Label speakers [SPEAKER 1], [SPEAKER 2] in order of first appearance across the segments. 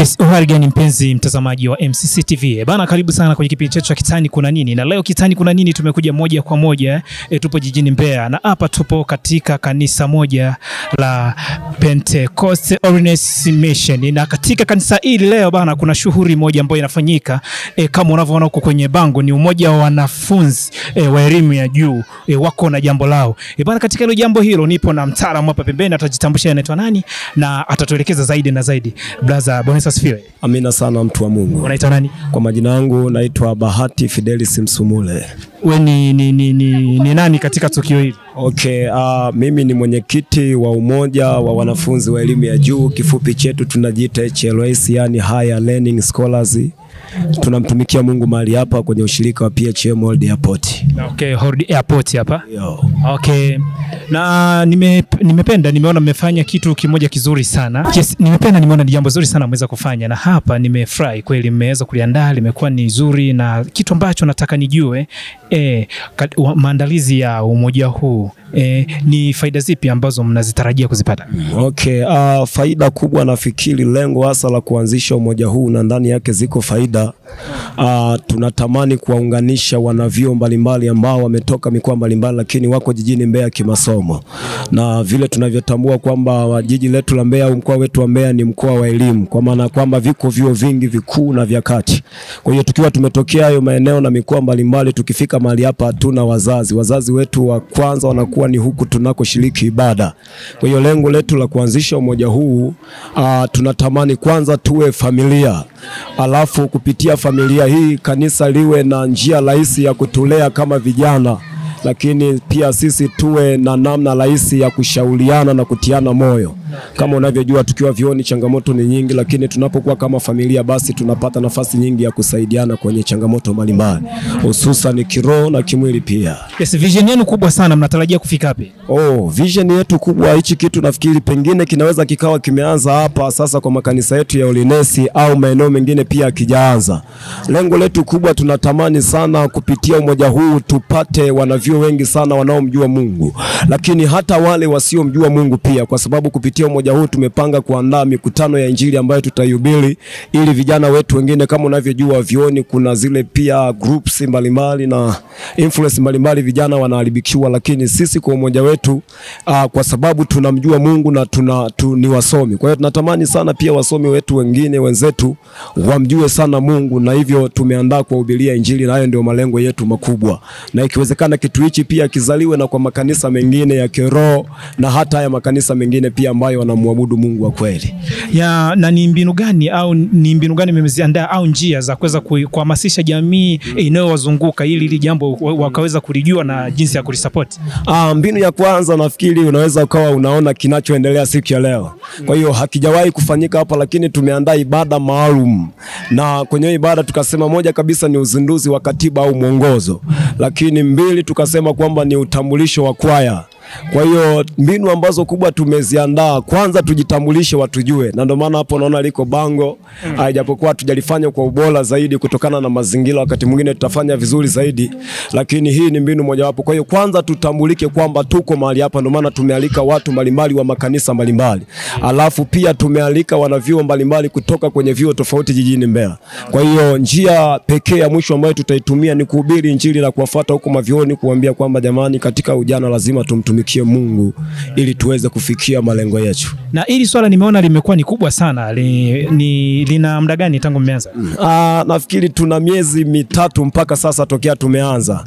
[SPEAKER 1] Yes, uharigani mpenzi mtazamaji wa MCC TV. Bana, karibu sana kwenye kipindi chetu cha Kitani Kuna Nini. Na leo Kitani Kuna Nini tumekuja moja kwa moja tupo jijini Mbeya, na hapa tupo katika kanisa moja la Pentecost Holiness Mission. Na katika kanisa hili leo bana, kuna shughuli moja ambayo inafanyika kama unavyoona huko kwenye bango. Ni umoja wa wanafunzi wa elimu ya juu wako na jambo lao. Bana, katika hilo jambo hilo nipo na mtaalamu hapa pembeni, atajitambulisha anaitwa nani na atatuelekeza zaidi na zaidi. Brother, Bwana asifiwe.
[SPEAKER 2] Amina sana mtu wa Mungu.
[SPEAKER 1] Unaitwa nani?
[SPEAKER 2] Kwa majina yangu naitwa Bahati Fidelis Msumule.
[SPEAKER 1] Wewe ni nani katika tukio hili?
[SPEAKER 2] Okay, mimi ni mwenyekiti wa umoja wa wanafunzi wa elimu ya juu, kifupi chetu tunajiita HLS, yani Higher Learning Scholars. Tunamtumikia Mungu mahali hapa kwenye ushirika wa PHM Hold Airport.
[SPEAKER 1] Okay, Hold Airport hapa.
[SPEAKER 2] Yo.
[SPEAKER 1] Okay. Na nimeona mmefanya kitu kimoja kizuri sana. Yes, nimeona ni jambo zuri sana mmeweza kufanya, na hapa nimefurahi kweli mmeweza kuliandaa, limekuwa ni zuri, na kitu ambacho nataka nijue maandalizi ya umoja huu ni faida zipi ambazo mnazitarajia kuzipata?
[SPEAKER 2] Okay, faida kubwa nafikiri lengo hasa la kuanzisha umoja huu, na ndani yake ziko faida. Tunatamani kuwaunganisha wanavyuo mbalimbali ambao wametoka mikoa mbalimbali lakini wako jijini Mbeya kimasomo. Na vile tunavyotambua kwamba jiji letu la Mbeya au mkoa wetu wa Mbeya ni mkoa wa elimu, kwa maana kwamba viko vyuo vingi vikuu na vya kati. Kwa hiyo tukiwa tumetokea hayo maeneo na mikoa mbalimbali, tukifika mahali hapa hatuna wazazi wetu wa kwanza wanakuwa ni huku tunakoshiriki ibada. Kwa hiyo lengo letu la kuanzisha umoja huu, tunatamani kwanza tuwe familia, alafu kupitia familia hii kanisa liwe na njia rahisi ya kutulea kama vijana, lakini pia sisi tuwe na namna rahisi ya kushauriana na kutiana moyo. Kama unavyojua tukiwa vioni changamoto ni nyingi, lakini tunapokuwa kama familia basi tunapata nafasi nyingi ya kusaidiana kwenye changamoto mbalimbali, hususan kiroho na kimwili pia.
[SPEAKER 1] Yes, vision yenu kubwa sana, mnatarajia kufika wapi?
[SPEAKER 2] Vision yetu kubwa, hichi kitu nafikiri pengine kinaweza kikawa kimeanza hapa sasa kwa makanisa yetu ya Holiness au maeneo mengine pia kijaanza. Lengo letu kubwa, tunatamani sana kupitia umoja huu tupate wanavyuo wengi sana wanaomjua Mungu, lakini hata wale wasiomjua Mungu pia, kwa sababu kupitia umoja huu tumepanga kuandaa mikutano ya injili ambayo tutahubiri, ili vijana wetu wengine, kama unavyojua vioni kuna zile pia groups mbalimbali na influence mbalimbali, vijana wanaharibikiwa, lakini sisi kwa umoja wetu kwa sababu tunamjua Mungu na ni wasomi. Kwa hiyo tunatamani sana pia wasomi wetu wengine wenzetu wamjue sana Mungu, na hivyo tumeandaa kuhubiria injili, na hayo ndio malengo yetu makubwa. Na ikiwezekana kitu hichi pia kizaliwe na kwa makanisa mengine ya kiroho na hata haya makanisa mengine pia ambayo wanamwabudu Mungu wa kweli.
[SPEAKER 1] Na ni mbinu gani mmeziandaa au njia za kuweza kuhamasisha jamii inayowazunguka ili jambo wakaweza kulijua na jinsi ya kulisupport?
[SPEAKER 2] Mbinu ya kwanza nafikiri unaweza ukawa unaona kinachoendelea siku ya leo. Kwa hiyo hakijawahi kufanyika hapa, lakini tumeandaa ibada maalum, na kwenye ibada tukasema moja kabisa ni uzinduzi wa katiba au mwongozo, lakini mbili tukasema kwamba ni utambulisho wa kwaya. Kwa hiyo mbinu ambazo kubwa tumeziandaa, kwanza tujitambulishe watujue, na ndio maana hapo naona liko bango. Japokuwa tujalifanya kwa ubora zaidi kutokana na mazingira, wakati mwingine tutafanya vizuri zaidi, lakini hii ni mbinu moja wapo. Kwa hiyo kwanza tutambulike kwamba tuko mahali hapa, ndio maana tumealika watu mbalimbali wa makanisa mbalimbali. Alafu pia tumealika wanavyuo mbalimbali kutoka kwenye vyuo tofauti jijini Mbeya. Kwa hiyo njia pekee ya mwisho ambayo tutaitumia ni kuhubiri injili na kuwafuata huko mavyuoni, kuambia kwamba jamani, katika ujana lazima tumtumikie Mungu ili tuweze kufikia malengo yetu.
[SPEAKER 1] Na hili swala nimeona limekuwa ni kubwa sana. Lina muda gani tangu mmeanza?
[SPEAKER 2] Nafikiri tuna miezi mitatu mpaka sasa tokea tumeanza.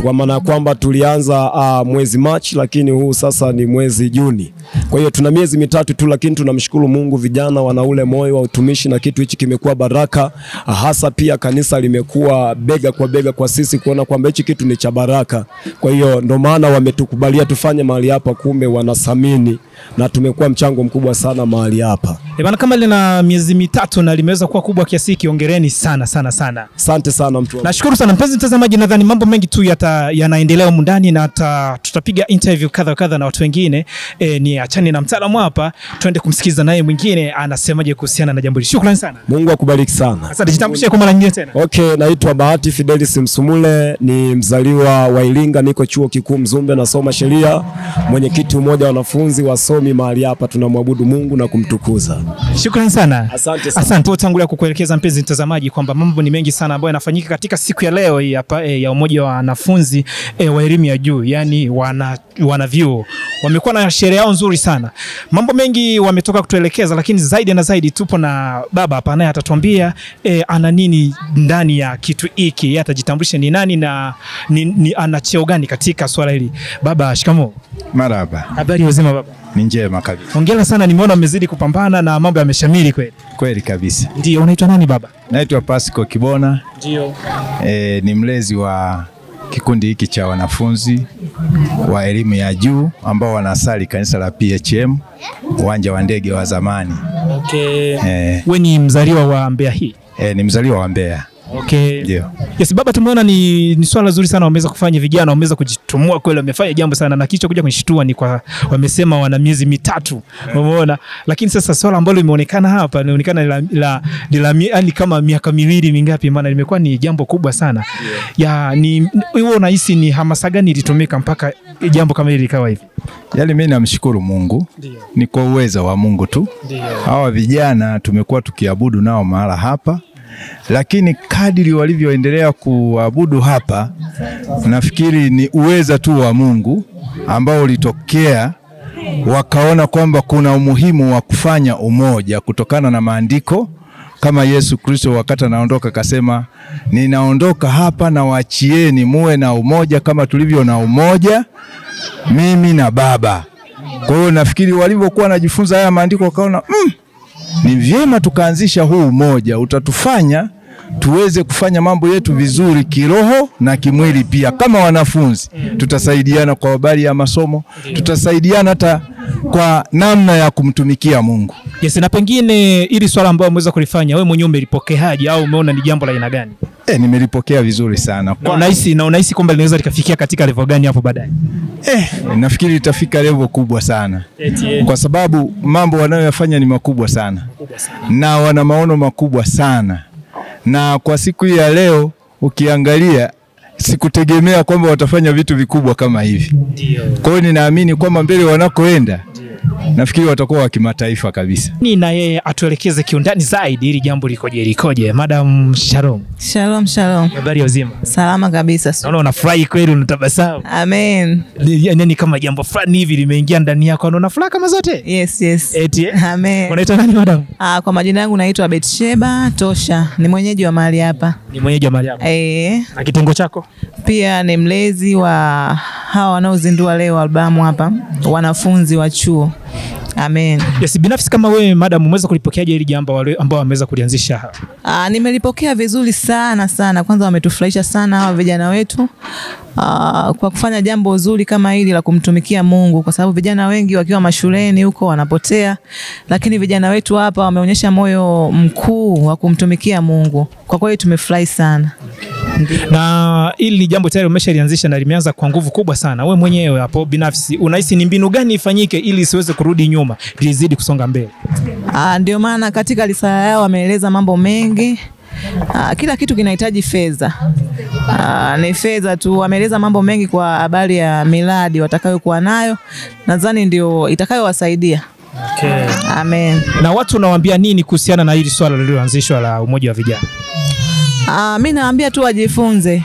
[SPEAKER 2] Kwa maana kwamba tulianza mwezi Machi, lakini huu sasa ni mwezi Juni. Kwa hiyo tuna miezi mitatu tu, lakini tunamshukuru Mungu, vijana wana ule moyo wa utumishi na kitu hichi kimekuwa baraka. Hasa pia kanisa limekuwa bega kwa bega kwa sisi kuona kwamba hichi kitu ni cha baraka. Kwa hiyo ndio maana wametukubalia tufanye mahali hapa, kumbe wanasamini, na tumekuwa mchango mkubwa sana mahali hapa.
[SPEAKER 1] Bana, kama lina miezi mitatu na limeweza kuwa kubwa kiasi hiki, hongereni sana sana sana.
[SPEAKER 2] Asante sana mtu.
[SPEAKER 1] Nashukuru sana mpenzi mtazamaji, nadhani mambo mengi tu yanaendelea humu ndani, na tutapiga interview kadha na watu wengine. Ni achane na mtaalamu hapa, twende kumsikiza naye mwingine anasemaje kuhusiana na jambo hili. Shukrani sana.
[SPEAKER 2] Mungu akubariki sana.
[SPEAKER 1] Asante, jitambulishe kwa mara nyingine tena.
[SPEAKER 2] Okay, naitwa Bahati Fidelis Msumule, ni mzaliwa wa Iringa, niko chuo kikuu Mzumbe nasoma sheria. mwenyekiti mmoja wa wanafunzi wasomi mahali hapa. Tunamwabudu Mungu na kumtukuza.
[SPEAKER 1] Shukrani sana.
[SPEAKER 2] Asante sana.
[SPEAKER 1] Asante. Tangulia kukuelekeza mpenzi mtazamaji kwamba mambo ni mengi sana ambayo yanafanyika katika siku ya leo hii hapa ya umoja wa wanafunzi wa elimu ya juu, yani wanavyuo. Wamekuwa na sherehe yao nzuri sana. Mambo mengi wametoka kutuelekeza, lakini zaidi na zaidi tupo na baba hapa naye atatuambia ana nini ndani ya kitu hiki. Yeye atajitambulisha ni nani na ana cheo gani katika swala hili. Baba, shikamoo.
[SPEAKER 3] Marhaba.
[SPEAKER 1] Habari uzima baba?
[SPEAKER 3] Ni njema kabisa.
[SPEAKER 1] Hongera sana, nimeona umezidi kupambana na mambo yameshamiri kweli.
[SPEAKER 3] Kweli kabisa.
[SPEAKER 1] Ndio, unaitwa nani baba?
[SPEAKER 3] Naitwa Pasco Kibona.
[SPEAKER 1] Ndio.
[SPEAKER 3] Ni mlezi wa kikundi hiki cha wanafunzi wa elimu ya juu ambao wanasali kanisa la PHM uwanja wa ndege wa zamani.
[SPEAKER 1] Okay. Wewe ni mzaliwa wa Mbeya hii?
[SPEAKER 3] Ni mzaliwa wa Mbeya.
[SPEAKER 1] Okay.
[SPEAKER 3] Ndio.
[SPEAKER 1] Yes baba, tumeona ni swala zuri sana wameweza kufanya, vijana wameweza kujitumua kweli, wamefanya jambo sana, na kicho kuja kunishtua ni kwa wamesema wana miezi mitatu. Umeona? Lakini sasa swala ambalo limeonekana hapa linaonekana ni kama miaka miwili mingapi, maana limekuwa ni jambo kubwa sana. Ya ni wewe unahisi ni hamasa gani ilitumika mpaka jambo kama hili likawa hivi?
[SPEAKER 3] Yaani mimi namshukuru Mungu. Ndiyo. Ni kwa uwezo wa Mungu tu. Ndiyo. Hawa vijana tumekuwa tukiabudu nao mahala hapa. Lakini kadiri walivyoendelea kuabudu hapa, nafikiri ni uweza tu wa Mungu ambao ulitokea, wakaona kwamba kuna umuhimu wa kufanya umoja kutokana na maandiko. Kama Yesu Kristo wakati anaondoka akasema, ninaondoka hapa na waachieni muwe na umoja kama tulivyo na umoja mimi na Baba. Kwa hiyo nafikiri walivyokuwa wanajifunza haya maandiko wakaona ni vyema tukaanzisha huu umoja, utatufanya tuweze kufanya mambo yetu vizuri kiroho na kimwili pia. Kama wanafunzi tutasaidiana kwa habari ya masomo, tutasaidiana hata kwa namna ya kumtumikia Mungu.
[SPEAKER 1] Yes, na pengine ili swala ambalo umeweza kulifanya wewe mwenyewe umelipokeaje au umeona ni jambo la aina gani?
[SPEAKER 3] Nimelipokea vizuri sana.
[SPEAKER 1] Na unahisi kwamba linaweza likafikia katika level gani hapo baadaye?
[SPEAKER 3] Nafikiri litafika level kubwa sana. Kwa sababu mambo wanayoyafanya ni makubwa sana. Na wana maono makubwa sana. Na kwa siku hii ya leo ukiangalia, sikutegemea kwamba watafanya vitu vikubwa kama hivi. Kwa hiyo ninaamini kwamba mbele wanakoenda nafikiri watakuwa wa kimataifa kabisa.
[SPEAKER 1] Na yeye atuelekeze kiundani zaidi ili jambo likoje. Madam Shalom.
[SPEAKER 4] Shalom.
[SPEAKER 1] Habari uzima?
[SPEAKER 4] Salama kabisa.
[SPEAKER 1] Naona unafurahi kweli, unatabasamu.
[SPEAKER 4] Amen.
[SPEAKER 1] Nini kama jambo fulani hivi limeingia ndani yako, unaona furaha kama zote?
[SPEAKER 4] Yes. Amen.
[SPEAKER 1] Unaitwa nani madam?
[SPEAKER 4] Kwa majina yangu naitwa Betsheba Tosha. Ni mwenyeji wa mahali hapa.
[SPEAKER 1] Ni mwenyeji wa mahali hapa? Na kitengo chako? Pia
[SPEAKER 4] ni mlezi wa hawa wanaozindua leo albamu hapa, wanafunzi wa chuo. Amen.
[SPEAKER 1] Yes, binafsi kama wewe madam umeweza kulipokeaje hili jambo ambao wameweza kulianzisha hapa?
[SPEAKER 4] Nimelipokea vizuri sana. Kwanza wametufurahisha sana hawa vijana wetu kwa kufanya jambo zuri kama hili la kumtumikia Mungu, kwa sababu vijana wengi wakiwa mashuleni huko wanapotea, lakini vijana wetu hapa wameonyesha moyo mkuu wa kumtumikia Mungu. Kwa kweli tumefurahi sana.
[SPEAKER 1] Na hili ni jambo tayari umeshalianzisha na limeanza kwa nguvu kubwa sana. Wewe mwenyewe hapo binafsi unahisi ni mbinu gani ifanyike ili isiweze kurudi nyuma, lizidi kusonga mbele?
[SPEAKER 4] Ndio maana katika risala yao wameeleza mambo mengi. Kila kitu kinahitaji fedha. Ni fedha tu. Wameeleza mambo mengi kwa habari ya miradi watakayokuwa nayo. Nadhani ndio itakayowasaidia.
[SPEAKER 1] Okay.
[SPEAKER 4] Amen.
[SPEAKER 1] Na watu unawaambia nini kuhusiana na hili swala lililoanzishwa la umoja wa vijana?
[SPEAKER 4] Mimi naambia tu wajifunze.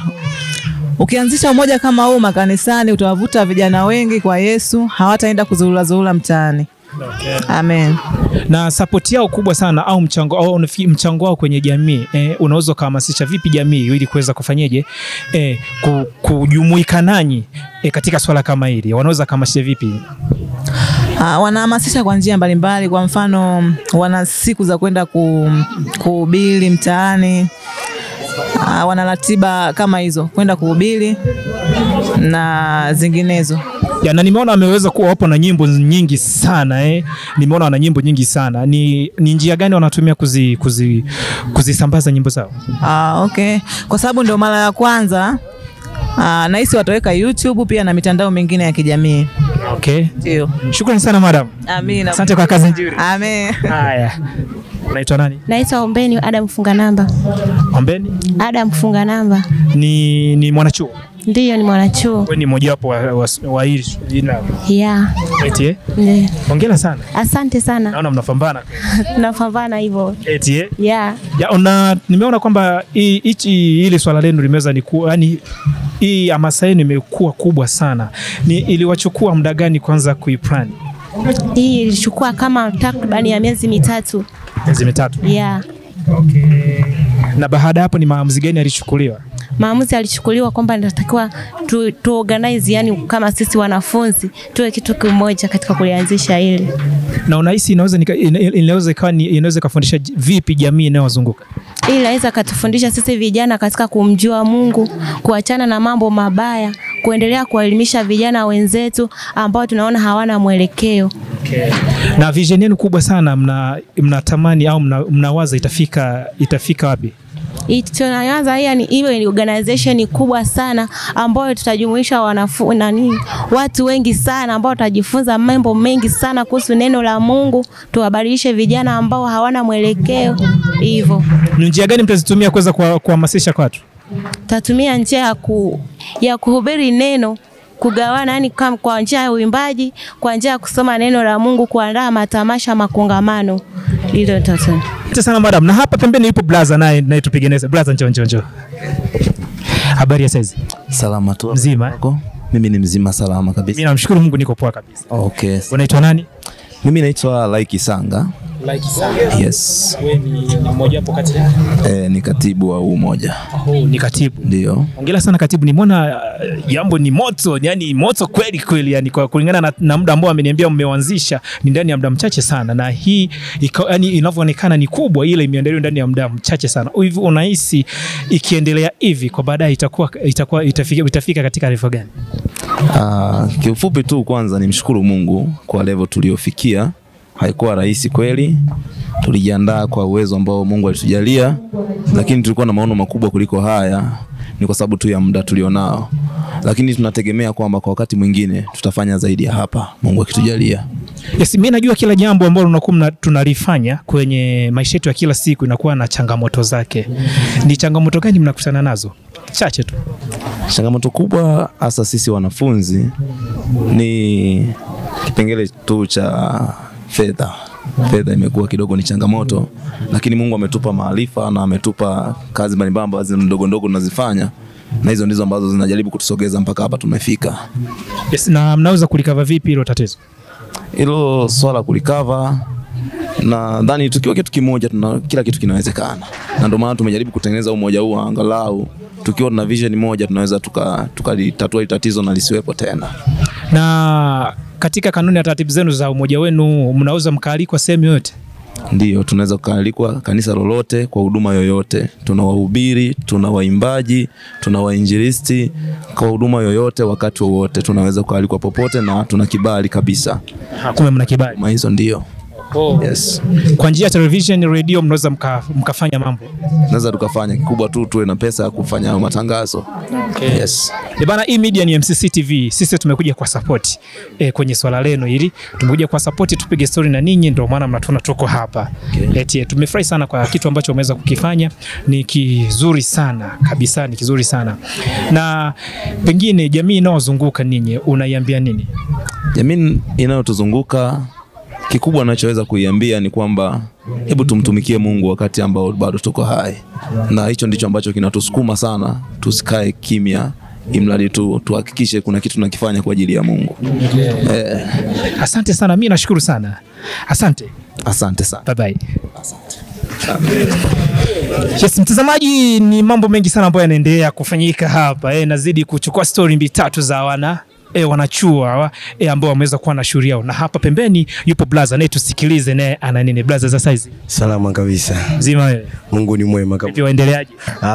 [SPEAKER 4] Ukianzisha umoja kama huu makanisani utawavuta vijana wengi kwa Yesu, hawataenda kuzurura mtaani. Okay. Amen.
[SPEAKER 1] Na support yao kubwa sana au mchango wao kwenye jamii, unaweza kuhamasisha vipi jamii ili kuweza kufanyeje kujumuika nanyi katika swala kama hili? Wanaweza kuhamasisha vipi?
[SPEAKER 4] Wanahamasisha kwa njia mbalimbali. Kwa mfano wana siku za kwenda kuhubiri mtaani. Wana ratiba kama hizo, kwenda kuhubiri na zinginezo.
[SPEAKER 1] Na nimeona ameweza kuwa wapo na nyimbo nyingi sana Nimeona wana nyimbo nyingi sana. Ni njia gani wanatumia kuzisambaza nyimbo zao?
[SPEAKER 4] Okay. Kwa sababu ndio mara ya kwanza nahisi wataweka YouTube pia na mitandao mingine ya kijamii.
[SPEAKER 1] Okay.
[SPEAKER 4] Ndio.
[SPEAKER 1] Shukrani sana madam.
[SPEAKER 4] Amina.
[SPEAKER 1] Asante kwa kazi nzuri.
[SPEAKER 4] Amen.
[SPEAKER 1] Haya. Unaitwa nani?
[SPEAKER 5] Naitwa Ombeni Adam Funga Namba.
[SPEAKER 1] Ombeni?
[SPEAKER 5] Adam Funga Namba.
[SPEAKER 1] Ni mwanachuo?
[SPEAKER 5] Ndiyo, ni mwanachuo.
[SPEAKER 1] Wewe ni mmoja wapo wa hili jina.
[SPEAKER 5] Yeah.
[SPEAKER 1] Eti
[SPEAKER 5] Ndiyo.
[SPEAKER 1] Hongera sana.
[SPEAKER 5] Asante sana.
[SPEAKER 1] Naona mnapambana.
[SPEAKER 5] Tunapambana hivyo.
[SPEAKER 1] Eti
[SPEAKER 5] Yeah.
[SPEAKER 1] Ya nimeona kwamba hili swala lenu limeweza yani hii hamasa yenu imekuwa kubwa sana. Iliwachukua muda gani kwanza kuiplan?
[SPEAKER 5] Hii ilichukua kama takribani ya miezi mitatu.
[SPEAKER 1] Miezi mitatu?
[SPEAKER 5] Yeah.
[SPEAKER 1] Okay. Na baada hapo ni maamuzi gani yalichukuliwa?
[SPEAKER 5] Maamuzi yalichukuliwa kwamba natakiwa tu organize, yani kama sisi wanafunzi tuwe kitu kimoja katika kulianzisha hili.
[SPEAKER 1] Na unahisi inaweza kufundisha vipi jamii inayozunguka?
[SPEAKER 5] Hii inaweza katufundisha sisi vijana katika kumjua Mungu, kuachana na mambo mabaya, kuendelea kuwaelimisha vijana wenzetu ambao tunaona hawana mwelekeo.
[SPEAKER 1] Okay. Na vision yenu kubwa sana mnatamani au mnawaza itafika wapi?
[SPEAKER 5] Tunaanza hiyo ni organization kubwa sana ambayo tutajumuisha watu wengi sana ambao watajifunza mambo mengi sana kuhusu neno la Mungu, tuwabadilishe vijana ambao hawana mwelekeo hivyo.
[SPEAKER 1] Ni njia gani mtazitumia kuweza kuhamasisha kwa watu?
[SPEAKER 5] Tutatumia njia ya kuhubiri neno, kugawana yani kwa njia ya uimbaji, kwa njia ya kusoma neno la Mungu, kuandaa matamasha, makongamano. Hilo tatu.
[SPEAKER 1] Asante sana madam. Na hapa pembeni yupo brother naye tupigeneze. Brother njoo. Habari ya saizi?
[SPEAKER 6] Salama tu.
[SPEAKER 1] Mzima?
[SPEAKER 6] Mimi ni mzima salama kabisa.
[SPEAKER 1] Mimi namshukuru Mungu niko poa kabisa.
[SPEAKER 6] Okay.
[SPEAKER 1] Unaitwa nani?
[SPEAKER 6] Mimi naitwa Laiki Sanga.
[SPEAKER 1] Laiki Sanga.
[SPEAKER 6] Yes.
[SPEAKER 1] Wewe ni mmoja hapo kati ya?
[SPEAKER 6] Ni katibu wa umoja.
[SPEAKER 1] Ni katibu.
[SPEAKER 6] Ndio.
[SPEAKER 1] Hongera sana katibu. Nimeona jambo ni moto, yani moto kweli yani kwa kulingana na muda ambao ameniambia mmeanzisha ni ndani ya muda mchache sana, na hii yani inavyoonekana ni kubwa, ile imeendelea ndani ya muda mchache sana. Hivi unahisi ikiendelea hivi kwa baadaye itafika katika level gani?
[SPEAKER 6] Kiufupi tu kwanza nimshukuru Mungu kwa level tuliofikia. Haikuwa rahisi kweli. Tulijiandaa kwa uwezo ambao Mungu alitujalia, lakini tulikuwa na maono makubwa kuliko haya. Ni kwa sababu tu ya muda tulionao. Lakini tunategemea kwamba kwa wakati mwingine tutafanya zaidi ya hapa, Mungu akitujalia.
[SPEAKER 1] Yes, mimi najua kila jambo ambalo tunalifanya kwenye maisha yetu ya kila siku inakuwa na changamoto zake. Ni changamoto gani mnakutana nazo? Chache tu.
[SPEAKER 6] Changamoto kubwa hasa sisi wanafunzi ni kipengele tu cha fedha. Fedha imekuwa kidogo ni changamoto, lakini Mungu ametupa maarifa na ametupa kazi mbalimbali ambazo ndogo ndogo tunazifanya, na hizo ndizo ambazo zinajaribu kutusogeza mpaka hapa tumefika.
[SPEAKER 1] Yes, na mnaweza kulikava vipi hilo tatizo?
[SPEAKER 6] Hilo swala kulikava, na ndani tukiwa kitu kimoja kila kitu kinawezekana. Na ndio maana tumejaribu kutengeneza umoja huu, angalau tukiwa na vision moja tunaweza tukalitatua tatizo na lisiwepo tena.
[SPEAKER 1] Na katika kanuni ya taratibu zenu za umoja wenu mnaweza mkaalikwa sehemu yote?
[SPEAKER 6] Ndio, tunaweza kukaalikwa kanisa lolote kwa huduma yoyote. Tuna wahubiri, tuna waimbaji, tuna wainjilisti, kwa huduma yoyote wakati wowote tunaweza kukaalikwa popote na tuna kibali kabisa.
[SPEAKER 1] Kumbe mna kibali?
[SPEAKER 6] Hizo ndio. Yes.
[SPEAKER 1] Kwa njia ya television, radio mnaweza mkafanya mambo?
[SPEAKER 6] Naweza tukafanya, kikubwa tu tuwe na pesa ya kufanya matangazo.
[SPEAKER 1] Okay.
[SPEAKER 6] Yes.
[SPEAKER 1] Bana, hii media ni MCC TV. Sisi tumekuja kwa support kwenye swala leno hili. Tumekuja kwa support tupige story na ninyi, ndio maana mnatuna tuko hapa. Okay. Tumefurahi sana kwa kitu ambacho umeweza kukifanya. Ni kizuri sana kabisa, ni kizuri sana. Na pengine jamii inayozunguka ninyi unaiambia nini?
[SPEAKER 6] Jamii inayotuzunguka, kikubwa ninachoweza kuiambia ni kwamba hebu tumtumikie Mungu wakati ambao bado tuko hai. Na hicho ndicho ambacho kinatusukuma sana, tusikae kimya, imradi tuhakikishe kuna kitu tunakifanya kwa ajili ya Mungu.
[SPEAKER 1] Asante sana, mimi nashukuru sana. Asante.
[SPEAKER 6] Asante sana.
[SPEAKER 1] Bye bye. Asante. Yes, mtazamaji, ni mambo mengi sana ambayo yanaendelea kufanyika hapa. Nazidi kuchukua story mbili tatu za wanachuo ambao wameweza kuwa na shughuli yao, na hapa pembeni yupo blaza naye, tusikilize naye ana nini. Blaza za size?
[SPEAKER 7] Salama kabisa.
[SPEAKER 1] Mzima wewe?
[SPEAKER 7] Mungu ni mwema kabisa.
[SPEAKER 1] Vipi waendeleaje?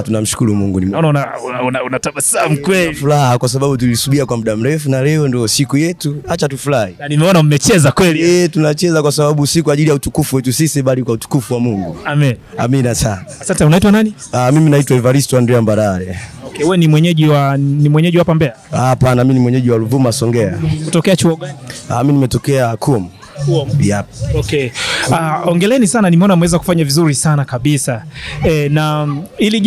[SPEAKER 7] Tunamshukuru Mungu ni mwema.
[SPEAKER 1] Naona unatabasamu kweli.
[SPEAKER 7] Furaha kwa sababu tulisubiria kwa muda mrefu na leo ndio siku yetu. Acha tufurahi.
[SPEAKER 1] Na nimeona mmecheza kweli.
[SPEAKER 7] Tunacheza kwa sababu si kwa ajili ya utukufu wetu sisi bali kwa utukufu wa Mungu.
[SPEAKER 1] Amen.
[SPEAKER 7] Amina sana.
[SPEAKER 1] Asante. Unaitwa nani?
[SPEAKER 7] Mimi naitwa Evaristo Andrea Mbarare.
[SPEAKER 1] Okay, wewe ni mwenyeji hapa Mbeya?
[SPEAKER 7] Hapana, mimi ni mwenyeji wa Ruvuma Songea.
[SPEAKER 1] Kutokea chuo gani?
[SPEAKER 7] Mimi nimetokea KUM. Yep.
[SPEAKER 1] Okay. Ongeleni sana, nimeona mweza kufanya vizuri sana kabisa. Na ili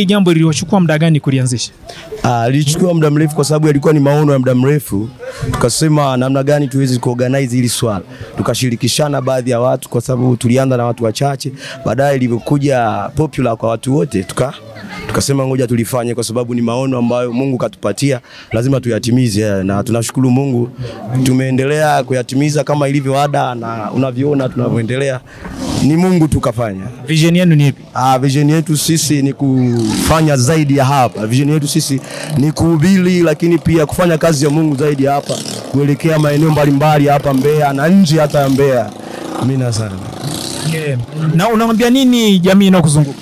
[SPEAKER 1] jambo lilichukua muda gani kulianzisha?
[SPEAKER 7] Lilichukua muda mrefu kwa sababu yalikuwa ni maono ya muda mrefu. Tukasema namna gani tuweze kuorganize hili swala. Tukashirikishana baadhi ya watu kwa sababu tulianza na watu wachache. Baadaye ilivyokuja popular kwa watu wote tukasema ngoja tulifanye kwa sababu ni maono ambayo Mungu katupatia, lazima tuyatimize, na tunashukuru Mungu tumeendelea kuyatimiza kama ilivyo ada, na unavyoona tunavyoendelea ni Mungu tukafanya.
[SPEAKER 1] Vision yenu ni ipi?
[SPEAKER 7] Vision yetu sisi ni kufanya zaidi ya hapa. Vision yetu sisi ni kuhubiri, lakini pia kufanya kazi ya Mungu zaidi ya hapa, kuelekea maeneo mbalimbali hapa Mbeya na nje hata ya Mbeya. Amina sana.
[SPEAKER 1] Na unawaambia nini jamii inayokuzunguka?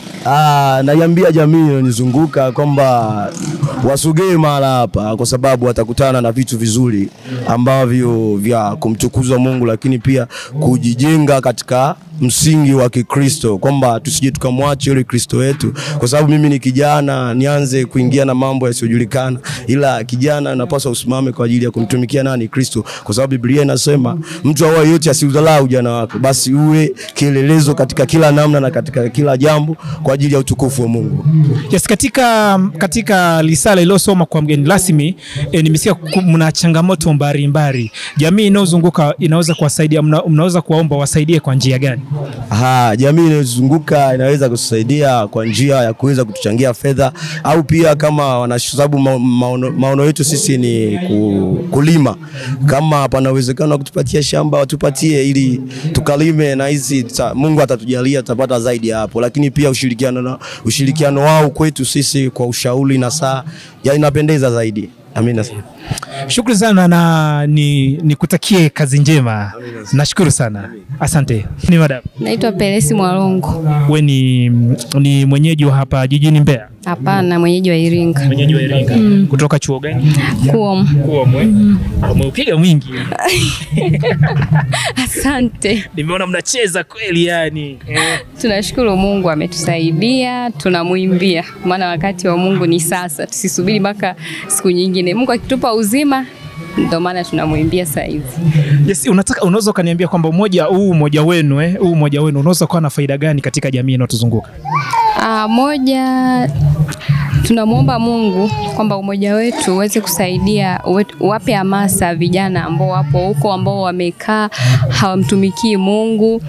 [SPEAKER 7] Naiambia jamii inayonizunguka kwamba wasogee mahali hapa kwa sababu watakutana na vitu vizuri ambavyo vya kumtukuza Mungu, lakini pia kujijenga katika msingi wa Kikristo, kwamba tusije tukamwache yule Kristo wetu, kwa sababu mimi ni kijana nianze kuingia na mambo yasiyojulikana, ila kijana napaswa usimame kwa ajili ya kumtumikia nani? Kristo, kwa sababu Biblia inasema mtu awaye yote asiudharau ujana wako, basi uwe kielelezo katika kila namna na katika kila jambo kwa ajili ya utukufu wa Mungu.
[SPEAKER 1] Yes, katika risala iliyosoma kwa mgeni rasmi, nimesikia mna changamoto mbalimbali. Jamii inayozunguka inaweza kuwasaidia, mnaweza kuwaomba wasaidie kwa njia gani?
[SPEAKER 7] Jamii inayozunguka inaweza kusaidia kwa njia ya kuweza kutuchangia fedha, au pia kama wanasababu maono yetu sisi ni kulima, kama pana uwezekano kutupatia shamba watupatie ili tukalime, na hizi Mungu atatujalia tutapata zaidi hapo. Lakini pia ushirikiano wao kwetu sisi kwa ushauri na saa inapendeza zaidi. Amina.
[SPEAKER 1] Shukrani sana na nikutakie kazi njema. Nashukuru sana. Asante. Ni madam.
[SPEAKER 8] Naitwa Pelesi Mwalongo.
[SPEAKER 1] Wewe ni mwenyeji wa hapa jijini Mbeya?
[SPEAKER 8] Hapana, mwenyeji wa Iringa.
[SPEAKER 1] Mwenyeji wa Iringa. Kutoka chuo gani?
[SPEAKER 8] Kuom.
[SPEAKER 1] Umeupiga mwingi.
[SPEAKER 8] Asante.
[SPEAKER 1] Nimeona mnacheza kweli yani.
[SPEAKER 8] Tunashukuru Mungu ametusaidia, tunamuimbia. Maana wakati wa Mungu ni sasa, tusisubiri mpaka siku nyingine. Mungu akitupa uzima ndio maana tunamuimbia sasa hivi.
[SPEAKER 1] Yes, unaweza kaniambia kwamba umoja wenu unaweza kuwa na faida gani katika jamii inayotuzunguka?
[SPEAKER 8] Moja, tunamuomba Mungu kwamba umoja wetu uweze kusaidia, wape hamasa vijana ambao wapo huko ambao wamekaa hawamtumikii Mungu.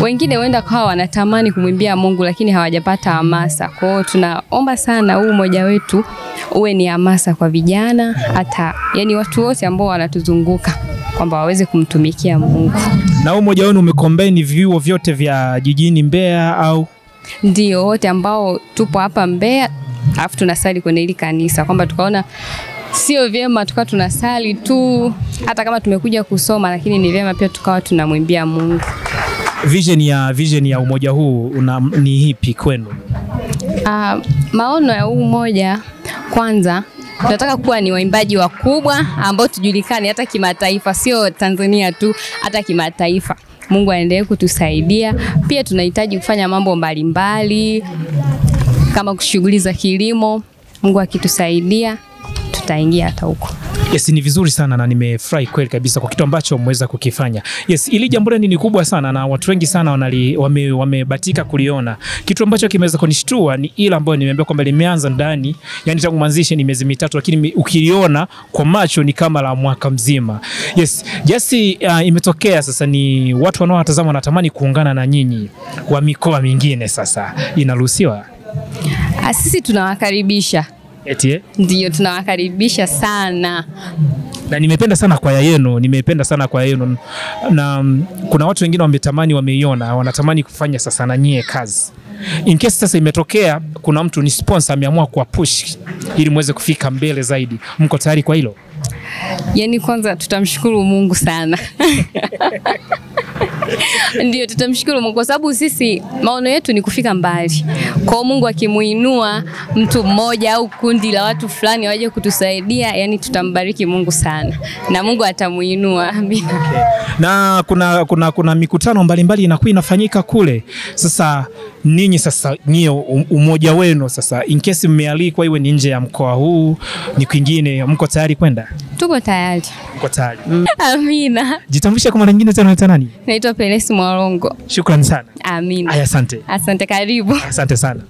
[SPEAKER 8] Wengine wenda kwa wanatamani kumwimbia Mungu lakini hawajapata hamasa. Kwa hiyo tunaomba sana huu umoja wetu uwe ni hamasa kwa vijana, hata yani watu wote ambao wanatuzunguka kwamba waweze kumtumikia Mungu.
[SPEAKER 1] Na umoja wenu umecombine vyuo vyote vya jijini Mbeya au?
[SPEAKER 8] Ndio, wote ambao tupo hapa Mbeya, alafu tunasali kwenye hili kanisa, kwamba tukaona sio vyema tukawa tunasali tu hata kama tumekuja kusoma, lakini ni vyema pia tukawa tunamwimbia Mungu.
[SPEAKER 1] Vision ya umoja huu ni ipi kwenu?
[SPEAKER 8] Maono ya huu umoja, kwanza tunataka kuwa ni waimbaji wakubwa ambao tujulikane hata kimataifa, sio Tanzania tu, hata kimataifa. Mungu aendelee kutusaidia. Pia tunahitaji kufanya mambo mbalimbali kama kushughuli za kilimo. Mungu akitusaidia tutaingia hata huko.
[SPEAKER 1] Yes, ni vizuri sana na nimefurahi kweli kabisa kwa kitu ambacho mmeweza kukifanya. Yes, ili jambo ni kubwa sana na watu wengi sana wamebatika kuliona. Kitu ambacho kimeweza kunishtua ni ile ambayo nimeambia kwamba limeanza ndani, yani tangu mwanzishe ni miezi mitatu, lakini ukiliona kwa macho ni kama la mwaka mzima. Yes, imetokea sasa ni watu wanaotazama wanatamani kuungana na nyinyi wa mikoa mingine, sasa inaruhusiwa?
[SPEAKER 8] Sisi tunawakaribisha.
[SPEAKER 1] Eti?
[SPEAKER 8] Ndio, tunawakaribisha sana.
[SPEAKER 1] Na nimependa sana kwaya yenu, na kuna watu wengine wametamani, wameiona, wanatamani kufanya sasa na nyie kazi. In case sasa imetokea kuna mtu ni sponsor ameamua kuwa push ili muweze kufika mbele zaidi, mko tayari kwa hilo?
[SPEAKER 8] Yani kwanza tutamshukuru Mungu sana. Ndio, tutamshukuru Mungu kwa sababu sisi maono yetu ni kufika mbali. Kwa Mungu akimuinua mtu mmoja au kundi la watu fulani waje kutusaidia, yani tutambariki Mungu sana. Na Mungu atamuinua. Amina.
[SPEAKER 1] Na kuna mikutano mbalimbali inakuwa inafanyika kule. Sasa ninyi nyie umoja wenu sasa, in case mmealikwa iwe ni nje ya mkoa huu, ni kwingine, mko tayari kwenda?
[SPEAKER 8] Tuko tayari.
[SPEAKER 1] Uko tayari?
[SPEAKER 8] Amina.
[SPEAKER 1] Jitambulishe kwa mara nyingine tena, unaitwa nani?
[SPEAKER 8] Naitwa Pelesi Mwalongo.
[SPEAKER 1] Shukrani sana.
[SPEAKER 8] Amina.
[SPEAKER 1] Aya, asante.
[SPEAKER 8] Asante, karibu.
[SPEAKER 1] Asante sana.